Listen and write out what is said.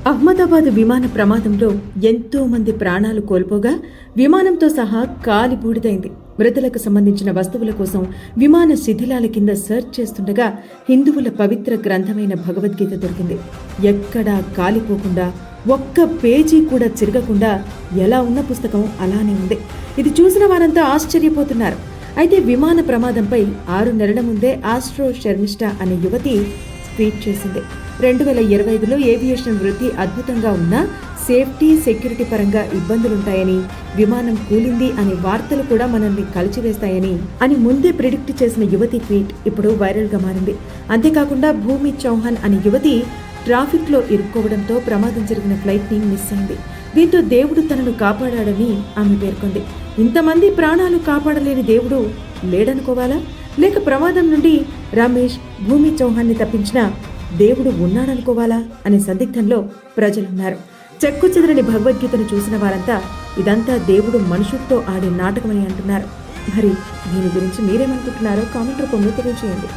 అహ్మదాబాద్ విమాన ప్రమాదంలో ఎంతో మంది ప్రాణాలు కోల్పోగా విమానంతో సహా కాలి బూడిదైంది. మృతులకు సంబంధించిన వస్తువుల కోసం విమాన శిథిలాల కింద సెర్చ్ చేస్తుండగా హిందువుల పవిత్ర గ్రంథమైన భగవద్గీత దొరికింది. ఎక్కడా కాలిపోకుండా, ఒక్క పేజీ కూడా చిరగకుండా ఎలా ఉన్న పుస్తకం అలానే ఉంది. ఇది చూసిన వారంతా ఆశ్చర్యపోతున్నారు. అయితే విమాన ప్రమాదంపై 6 నెలల ముందే ఆస్ట్రో శర్మిష్ఠ అనే యువతి ట్వీట్ చేసింది. 2025లో ఏవియేషన్ వృత్తి అద్భుతంగా ఉన్నా సేఫ్టీ, సెక్యూరిటీ పరంగా ఇబ్బందులుంటాయని, విమానం కూలింది అనే వార్తలు కూడా మనల్ని కలిచివేస్తాయని అని ముందే ప్రిడిక్ట్ చేసిన యువతి ట్వీట్ ఇప్పుడు వైరల్గా మారింది. అంతేకాకుండా భూమి చౌహాన్ అనే యువతి ట్రాఫిక్లో ఇరుక్కోవడంతో ప్రమాదం జరిగిన ఫ్లైట్ని మిస్ అయింది. దీంతో దేవుడు తనను కాపాడాడని ఆమె పేర్కొంది. ఇంతమంది ప్రాణాలు కాపాడలేని దేవుడు లేడనుకోవాలా, లేక ప్రమాదం నుండి రమేష్, భూమి చౌహాన్ని తప్పించిన దేవుడు ఉన్నాడనుకోవాలా అనే సందిగ్ధంలో ప్రజలున్నారు. చెక్కు చెదరని భగవద్గీతను చూసిన వారంతా ఇదంతా దేవుడు మనుషులతో ఆడే నాటకమని అంటున్నారు. మరి దీని గురించి మీరేమనుకుంటున్నారో కామెంట్ రూపంలో తెలియజేయండి.